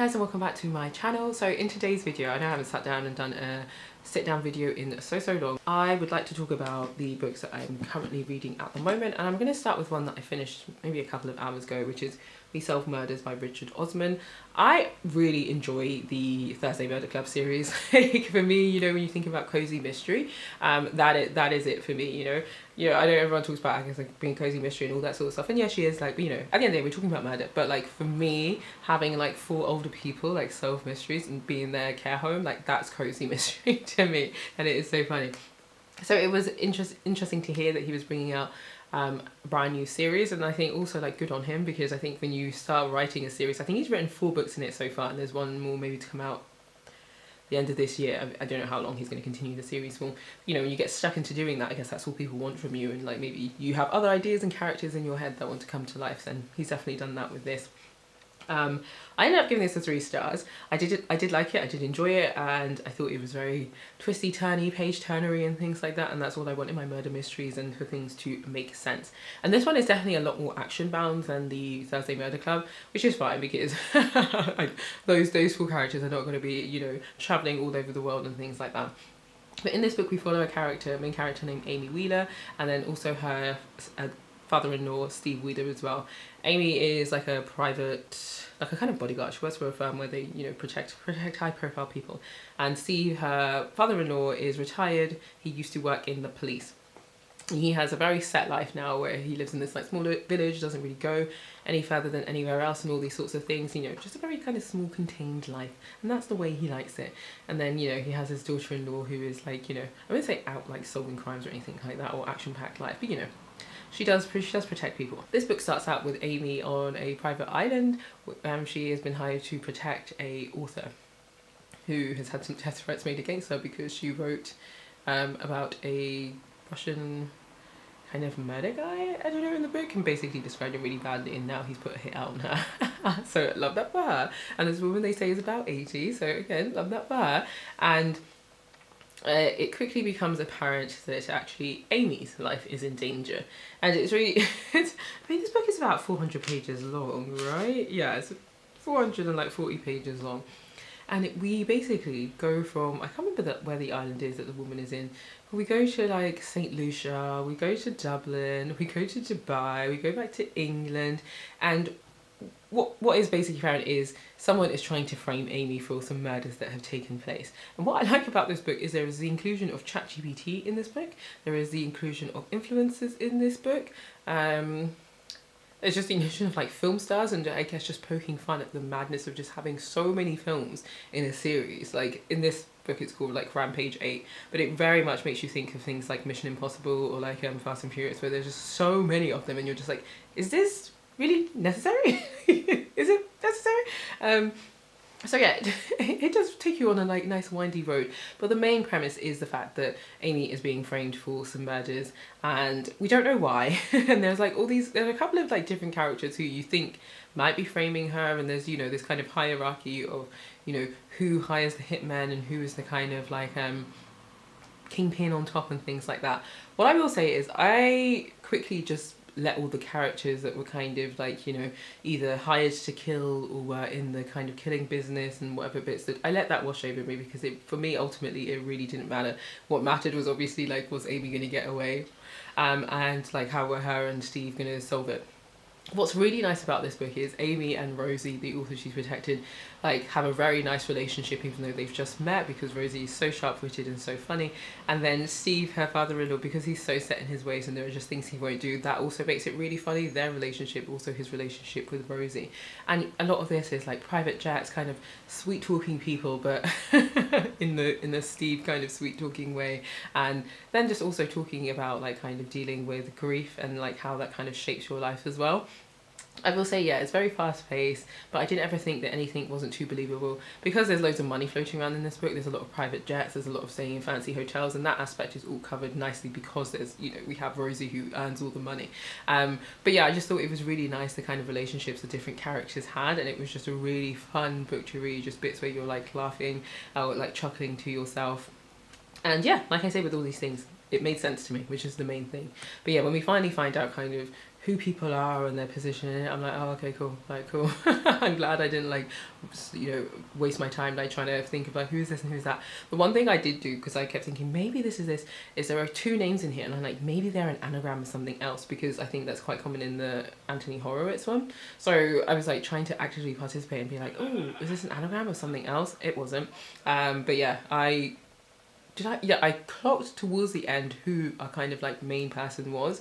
guys, and welcome back to my channel. So in today's video, I know I haven't sat down and done a sit down video in so long. I would like to talk about the books that I'm currently reading at the moment, and I'm going to start with one that I finished maybe a couple of hours ago, which is We Solve Murders by Richard Osman. I really enjoy the Thursday Murder Club series. For me, you know, when you think about cozy mystery, that is it for me. I know everyone talks about, I guess, like being cozy mystery and all that sort of stuff, and yeah, she is, like, you know, at the end of the day we're talking about murder, but like for me, having like 4 older people like solve mysteries and be in their care home, like that's cozy mystery to me, and it is so funny. So it was interesting to hear that he was bringing out a brand new series, and I think also, like, good on him, because I think when you start writing a series, I think he's written 4 books in it so far, and there's one more maybe to come out the end of this year. I don't know how long he's going to continue the series for. You know, when you get stuck into doing that, I guess that's all people want from you, and like maybe you have other ideas and characters in your head that want to come to life, and he's definitely done that with this. I ended up giving this a 3 stars. I did like it, I did enjoy it, and I thought it was very twisty turny, page turnery and things like that, and that's all I want in my murder mysteries, and for things to make sense. And this one is definitely a lot more action bound than the Thursday Murder Club, which is fine, because like, those 4 characters are not going to be, you know, traveling all over the world and things like that. But in this book we follow a main character named Amy Wheeler, and then also her father-in-law Steve Wheeler as well. Amy is like a private, like a kind of bodyguard. She works for a firm where they, you know, protect high-profile people. And Steve, her father-in-law, is retired. He used to work in the police. He has a very set life now, where he lives in this like small village, doesn't really go any further than anywhere else, and all these sorts of things, you know, just a very kind of small contained life, and that's the way he likes it. And then, you know, he has his daughter-in-law who is like, you know, I wouldn't say out like solving crimes or anything like that, or action-packed life, but you know, she does protect people. This book starts out with Amy on a private island. She has been hired to protect a author who has had some death threats made against her because she wrote about a Russian kind of murder guy, I don't know, in the book, and basically described him really badly, and now he's put a hit out on her. So love that for her. And this woman, they say, is about 80, so again, love that for her. And it quickly becomes apparent that actually Amy's life is in danger, and it's really I mean, this book is about 400 pages long, right? Yeah, it's 440 pages long, and we basically go from, I can't remember where the island is that the woman is in, but we go to like St. Lucia, we go to Dublin, we go to Dubai, we go back to England, and what is basically apparent is someone is trying to frame Amy for some murders that have taken place. And what I like about this book is there is the inclusion of ChatGPT in this book, there is the inclusion of influencers in this book, there's just the inclusion of like film stars, and I guess just poking fun at the madness of just having so many films in a series. Like in this book it's called like Rampage 8, but it very much makes you think of things like Mission Impossible or like Fast and Furious, where there's just so many of them, and you're just like, is this really necessary? Is it necessary? So yeah, it does take you on a like nice windy road, but the main premise is the fact that Amy is being framed for some murders, and we don't know why. And there's like there's a couple of like different characters who you think might be framing her, and there's, you know, this kind of hierarchy of, you know, who hires the hitmen and who is the kind of like kingpin on top and things like that. What I will say is I quickly just let all the characters that were kind of like, you know, either hired to kill or were in the kind of killing business and whatever bits, that I let that wash over me, because for me ultimately it really didn't matter. What mattered was obviously like, was Amy going to get away, and like how were her and Steve going to solve it. What's really nice about this book is Amy and Rosie, the author she's protected, like have a very nice relationship, even though they've just met, because Rosie is so sharp-witted and so funny. And then Steve, her father-in-law, because he's so set in his ways and there are just things he won't do, that also makes it really funny, their relationship, also his relationship with Rosie. And a lot of this is like private jets, kind of sweet-talking people, but in the Steve kind of sweet-talking way. And then just also talking about like kind of dealing with grief and like how that kind of shapes your life as well. I will say, yeah, it's very fast paced, but I didn't ever think that anything wasn't too believable, because there's loads of money floating around in this book. There's a lot of private jets, there's a lot of staying in fancy hotels, and that aspect is all covered nicely because there's, you know, we have Rosie who earns all the money. But yeah, I just thought it was really nice, the kind of relationships the different characters had, and it was just a really fun book to read, just bits where you're like laughing or like chuckling to yourself. And yeah, like I say, with all these things, it made sense to me, which is the main thing. But yeah, when we finally find out kind of who people are and their position in it, I'm like, oh, okay, cool, like, cool. I'm glad I didn't, like, you know, waste my time, like, trying to think about who's this and who's that. The one thing I did do, because I kept thinking, maybe this, is there are 2 names in here, and I'm like, maybe they're an anagram of something else, because I think that's quite common in the Anthony Horowitz one. So I was, like, trying to actively participate and be like, oh, is this an anagram of something else? It wasn't. But yeah, I clocked towards the end who our kind of, like, main person was,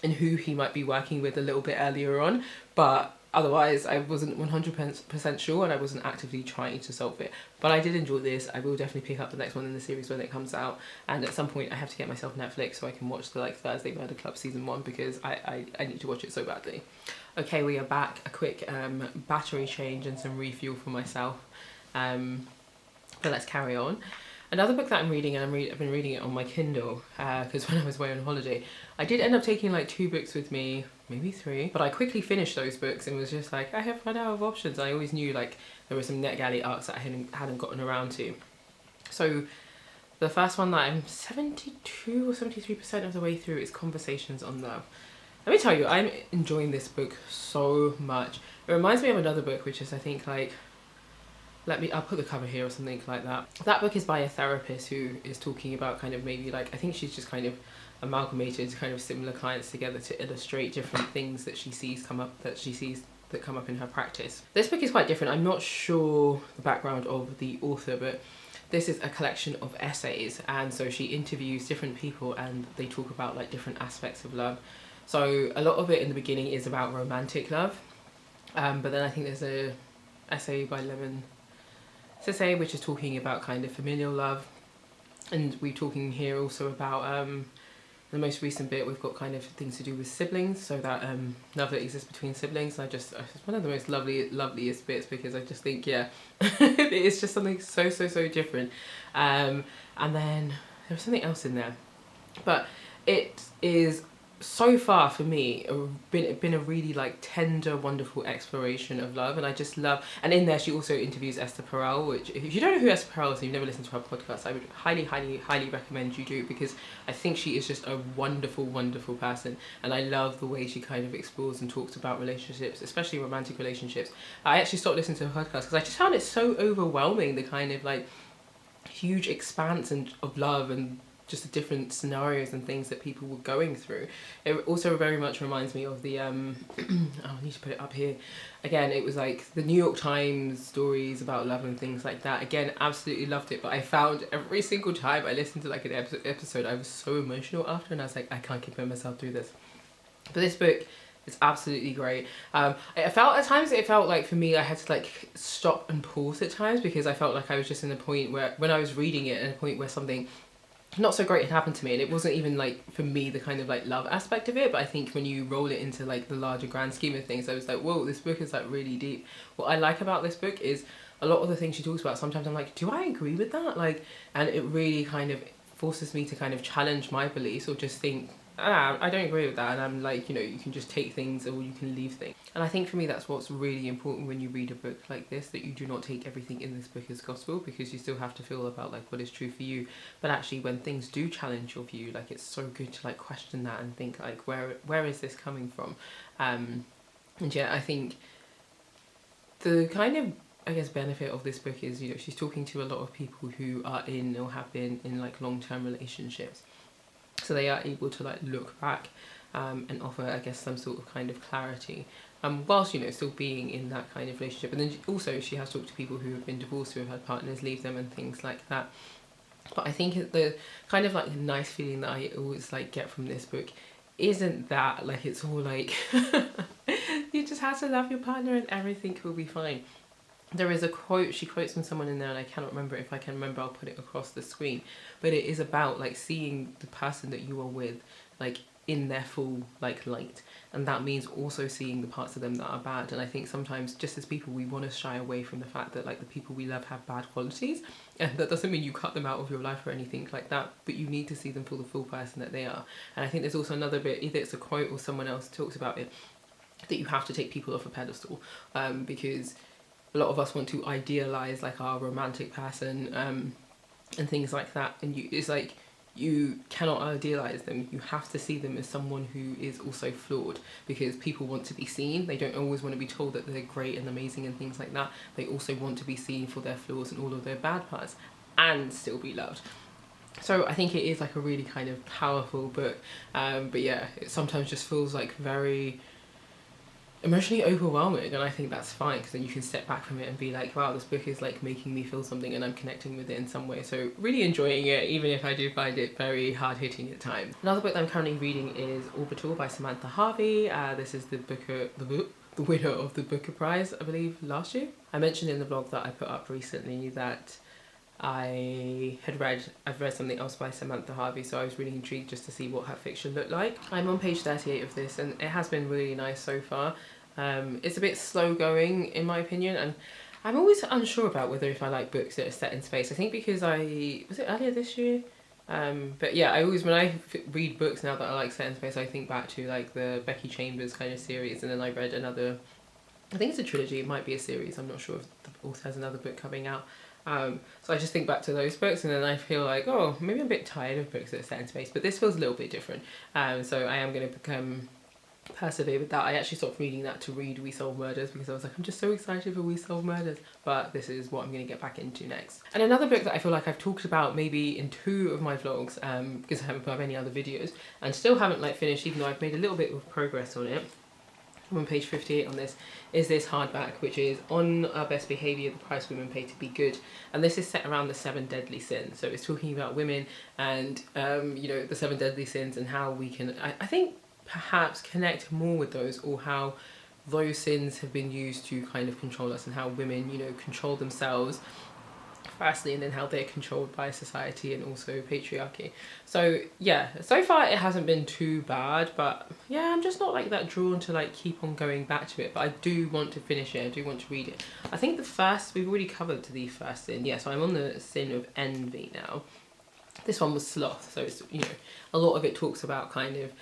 and who he might be working with a little bit earlier on, but otherwise I wasn't 100% sure, and I wasn't actively trying to solve it. But I did enjoy this. I will definitely pick up the next one in the series when it comes out, and at some point I have to get myself Netflix so I can watch the, like, Thursday Murder Club season 1, because I need to watch it so badly. Okay, we are back. A quick battery change and some refuel for myself, but let's carry on. Another book that I'm reading, and I've been reading it on my Kindle, because when I was away on holiday, I did end up taking like 2 books with me, maybe 3, but I quickly finished those books and was just like, I have run out of options. I always knew, like, there were some NetGalley arcs that I hadn't gotten around to. So the first one that I'm 72 or 73% of the way through is Conversations on Love. Let me tell you, I'm enjoying this book so much. It reminds me of another book, which is, I think, like, I'll put the cover here or something like that. That book is by a therapist who is talking about kind of maybe, like, I think she's just kind of amalgamated kind of similar clients together to illustrate different things that she sees come up in her practice. This book is quite different. I'm not sure the background of the author, but this is a collection of essays, and so she interviews different people and they talk about, like, different aspects of love. So a lot of it in the beginning is about romantic love, but then I think there's a essay by Lemon Sissay, which is talking about kind of familial love, and we're talking here also about the most recent bit. We've got kind of things to do with siblings, so that love that exists between siblings. It's one of the most loveliest bits, because I just think, yeah, it's just something so different. And then there's something else in there, but it is so far for me been a really, like, tender, wonderful exploration of love, and I just love. And in there she also interviews Esther Perel, which, if you don't know who Esther Perel is and you've never listened to her podcast, I would highly recommend you do, because I think she is just a wonderful person, and I love the way she kind of explores and talks about relationships, especially romantic relationships. I actually stopped listening to her podcast because I just found it so overwhelming, the kind of, like, huge expanse of love and just the different scenarios and things that people were going through. It also very much reminds me of the oh, I need to put it up here again. It was like the New York Times stories about love and things like that. Again, absolutely loved it, but I found every single time I listened to, like, an episode, I was so emotional after, and I was like, I can't keep myself through this. But this book is absolutely great. At times it felt like, for me, I had to, like, stop and pause at times, because I felt like I was just in a point where, when I was reading it, in a point where something not so great had happened to me, and it wasn't even, like, for me, the kind of, like, love aspect of it, but I think when you roll it into, like, the larger grand scheme of things, I was like, whoa, this book is, like, really deep. What I like about this book is a lot of the things she talks about, sometimes I'm like, do I agree with that? Like, and it really kind of forces me to kind of challenge my beliefs, or just think, I don't agree with that, and I'm like, you know, you can just take things or you can leave things. And I think for me that's what's really important when you read a book like this, that you do not take everything in this book as gospel, because you still have to feel about, like, what is true for you. But actually, when things do challenge your view, like, it's so good to, like, question that and think, like, where is this coming from? And yeah, I think the kind of, I guess, benefit of this book is, you know, she's talking to a lot of people who are in or have been in, like, long-term relationships. So they are able to, like, look back and offer, I guess, some sort of kind of clarity, whilst, you know, still being in that kind of relationship. And then also she has talked to people who have been divorced, who have had partners leave them and things like that. But I think the kind of, like, nice feeling that I always, like, get from this book isn't that, like, it's all like you just have to love your partner and everything will be fine. There is a quote, she quotes from someone in there, and I cannot remember. If I can remember, I'll put it across the screen. But it is about, like, seeing the person that you are with, like, in their full, like, light. And that means also seeing the parts of them that are bad. And I think sometimes, just as people, we want to shy away from the fact that, like, the people we love have bad qualities. And that doesn't mean you cut them out of your life or anything like that, but you need to see them for the full person that they are. And I think there's also another bit, either it's a quote or someone else talks about it, that you have to take people off a pedestal, because a lot of us want to idealize, like, our romantic person and things like that, and it's like, you cannot idealize them. You have to see them as someone who is also flawed, because people want to be seen. They don't always want to be told that they're great and amazing and things like that. They also want to be seen for their flaws and all of their bad parts and still be loved. So I think it is like a really kind of powerful book, but yeah, it sometimes just feels like very emotionally overwhelming, and I think that's fine, because then you can step back from it and be like, wow, this book is like making me feel something and I'm connecting with it in some way. So really enjoying it, even if I do find it very hard-hitting at times. Another book that I'm currently reading is Orbital by Samantha Harvey. This is the winner of the Booker Prize, I believe, last year. I mentioned in the blog that I put up recently that I've read something else by Samantha Harvey, so I was really intrigued just to see what her fiction looked like. I'm on page 38 of this, and it has been really nice so far. It's a bit slow going in my opinion, and I'm always unsure about whether if I like books that are set in space. I think because was it earlier this year? But yeah, when I read books now that I like set in space, I think back to like the Becky Chambers kind of series, and then I read another, I think it's a trilogy, it might be a series, I'm not sure if the author has another book coming out. So I just think back to those books, and then I feel like, oh, maybe I'm a bit tired of books that are set in space, but this feels a little bit different. So I am going to persevere with that. I actually stopped reading that to read We Solve Murders, because I was like, I'm just so excited for We Solve Murders, but this is what I'm going to get back into next. And another book that I feel like I've talked about maybe in 2 of my vlogs, because I haven't put up any other videos, and still haven't like finished, even though I've made a little bit of progress on it. I'm on page 58 on this, is this hardback, which is On Our Best Behaviour, the Price Women Pay to Be Good. And this is set around the 7 deadly sins. So it's talking about women and, you know, the 7 deadly sins, and how we can, I think, perhaps connect more with those, or how those sins have been used to kind of control us, and how women, you know, control themselves firstly, and then how they're controlled by society and also patriarchy. So yeah, so far it hasn't been too bad, but yeah, I'm just not like that drawn to like keep on going back to it, but I do want to finish it, I do want to read it. I think we've already covered the first sin. Yeah, so I'm on the sin of envy now. This one was sloth, so it's, you know, a lot of it talks about kind of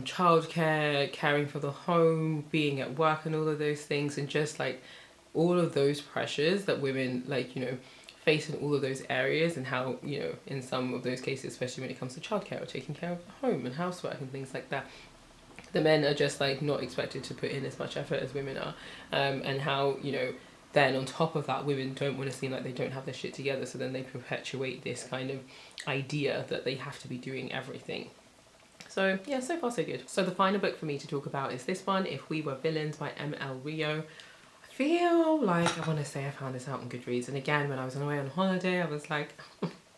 childcare, caring for the home, being at work and all of those things, and just like all of those pressures that women, like, you know, face in all of those areas, and how, you know, in some of those cases, especially when it comes to childcare or taking care of the home and housework and things like that, the men are just like not expected to put in as much effort as women are, and how, you know, then on top of that, women don't want to seem like they don't have their shit together, so then they perpetuate this kind of idea that they have to be doing everything. So yeah, so far so good. So the final book for me to talk about is this one, If We Were Villains by M.L. Rio. I feel like I want to say I found this out on Goodreads, and again, when I was away on holiday, I was like,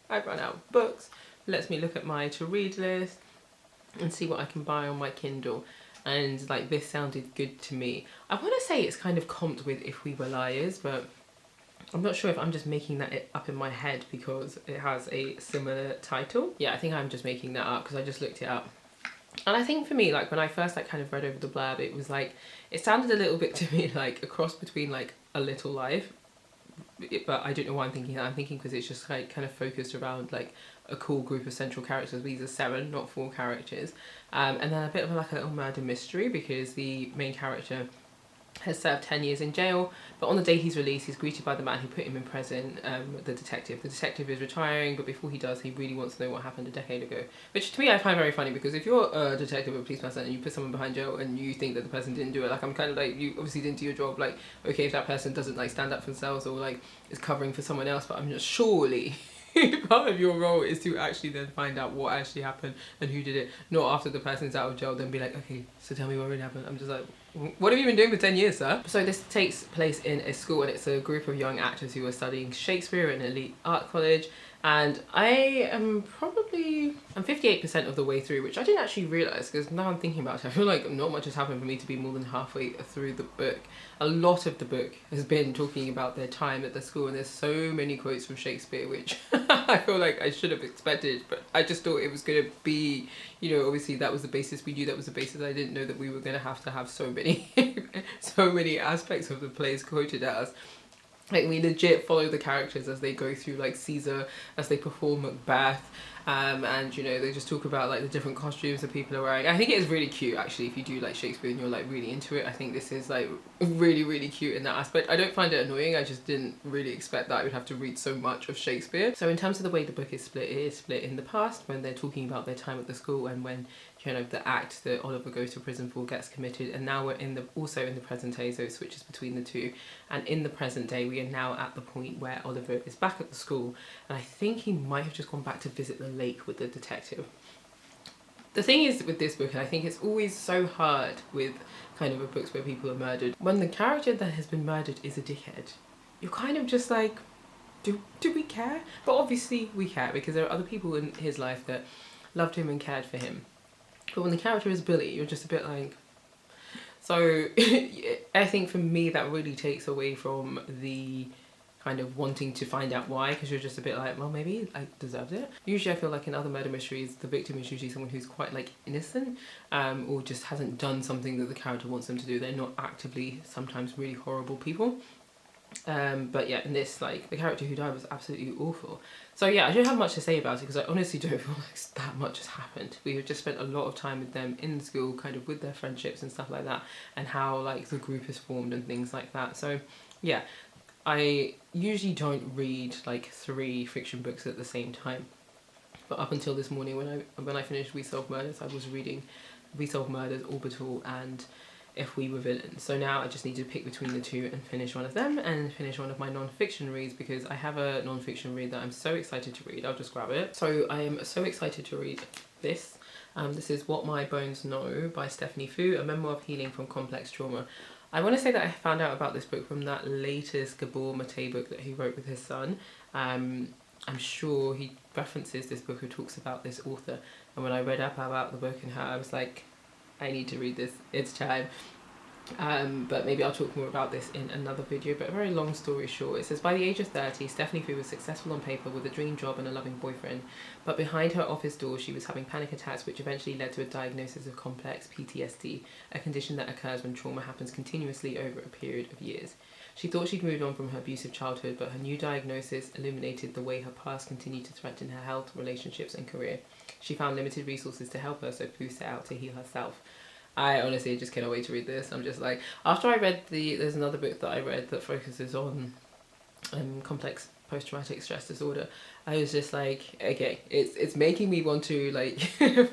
I've run out of books. Let me look at my to-read list and see what I can buy on my Kindle. And like, this sounded good to me. I want to say it's kind of comped with If We Were Liars, but I'm not sure if I'm just making that up in my head because it has a similar title. Yeah, I think I'm just making that up because I just looked it up. And I think for me, like when I first like kind of read over the blurb, it was like, it sounded a little bit to me like a cross between like A Little Life, but I don't know why I'm thinking that. I'm thinking because it's just like kind of focused around like a cool group of central characters. These are 7, not 4 characters. And then a bit of like a little murder mystery, because the main character has served 10 years in jail, but on the day he's released, he's greeted by the man who put him in prison, the detective. The detective is retiring, but before he does, he really wants to know what happened a decade ago. Which to me I find very funny, because if you're a detective or a police person and you put someone behind jail and you think that the person didn't do it, like I'm kind of like, you obviously didn't do your job. Like, okay, if that person doesn't like stand up for themselves or like is covering for someone else, but I'm just surely part of your role is to actually then find out what actually happened and who did it, not after the person's out of jail then be like, okay, so tell me what really happened. I'm just like, what have you been doing for 10 years, sir? So this takes place in a school, and it's a group of young actors who are studying Shakespeare at an elite art college. And I'm 58% of the way through, which I didn't actually realise, because now I'm thinking about it, I feel like not much has happened for me to be more than halfway through the book. A lot of the book has been talking about their time at the school, and there's so many quotes from Shakespeare, which I feel like I should have expected, but I just thought it was going to be, you know, obviously that was the basis, we knew that was the basis. I didn't know that we were going to have so many, so many aspects of the plays quoted at us. Like, we legit follow the characters as they go through like Caesar, as they perform Macbeth, and you know, they just talk about like the different costumes that people are wearing. I think it is really cute actually if you do like Shakespeare and you're like really into it. I think this is like really cute in that aspect. I don't find it annoying, I just didn't really expect that I would have to read so much of Shakespeare. So in terms of the way the book is split, it is split in the past when they're talking about their time at the school and when, you know, the act that Oliver goes to prison for gets committed, and now we're in the also in the present day, so it switches between the two. And in the present day we are now at the point where Oliver is back at the school, and I think he might have just gone back to visit the lake with the detective. The thing is with this book, and I think it's always so hard with kind of books where people are murdered, when the character that has been murdered is a dickhead, you're kind of just like, do we care? But obviously we care because there are other people in his life that loved him and cared for him. But when the character is Billy, you're just a bit like... So I think for me that really takes away from the kind of wanting to find out why, because you're just a bit like, well, maybe I deserved it. Usually I feel like in other murder mysteries the victim is usually someone who's quite like innocent, or just hasn't done something that the character wants them to do. They're not actively sometimes really horrible people. But yeah, in this, like, the character who died was absolutely awful. So yeah, I don't have much to say about it because I honestly don't feel like that much has happened. We have just spent a lot of time with them in school, kind of with their friendships and stuff like that, and how like the group is formed and things like that. So yeah, I usually don't read like 3 fiction books at the same time. But up until this morning when I finished We Solve Murders, I was reading We Solve Murders, Orbital and If We Were Villains. So now I just need to pick between the two and finish one of them and finish one of my non-fiction reads, because I have a non-fiction read that I'm so excited to read. I'll just grab it. So I am so excited to read this. This is What My Bones Know by Stephanie Fu, a memoir of healing from complex trauma. I want to say that I found out about this book from that latest Gabor Mate book that he wrote with his son. I'm sure he references this book or talks about this author, and when I read up about the book and how, I was like, I need to read this, it's time. But maybe I'll talk more about this in another video. But a very long story short, it says, by the age of 30, Stephanie Fu was successful on paper with a dream job and a loving boyfriend, but behind her office door she was having panic attacks which eventually led to a diagnosis of complex PTSD, a condition that occurs when trauma happens continuously over a period of years. She thought she'd moved on from her abusive childhood, but her new diagnosis illuminated the way her past continued to threaten her health, relationships and career. She found limited resources to help her, so Fu set out to heal herself. I honestly just cannot wait to read this. I'm just like, after I read there's another book that I read that focuses on complex post-traumatic stress disorder. I was just like, okay, it's making me want to like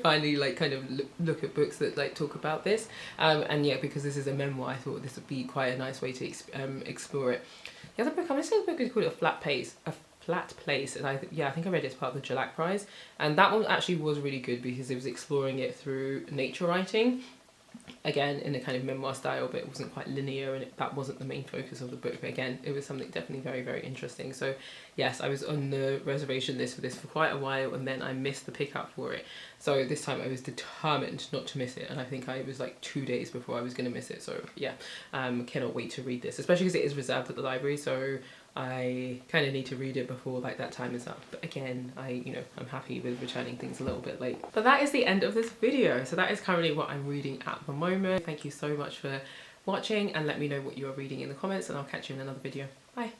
finally like kind of look at books that like talk about this. And yeah, because this is a memoir, I thought this would be quite a nice way to explore it. The other book, I'm gonna say the book is called A Flat Place, and I think I read it as part of the Jalac Prize, and that one actually was really good because it was exploring it through nature writing. Again, in a kind of memoir style, but it wasn't quite linear, and that wasn't the main focus of the book. But again, it was something definitely very interesting. So yes, I was on the reservation list for this for quite a while, and then I missed the pickup for it. So this time I was determined not to miss it, and I think I was like 2 days before I was going to miss it. So yeah, cannot wait to read this, especially because it is reserved at the library. So I kind of need to read it before like that time is up. But again, I'm happy with returning things a little bit late. But that is the end of this video. So that is currently what I'm reading at the moment. Thank you so much for watching, and let me know what you are reading in the comments, and I'll catch you in another video. Bye.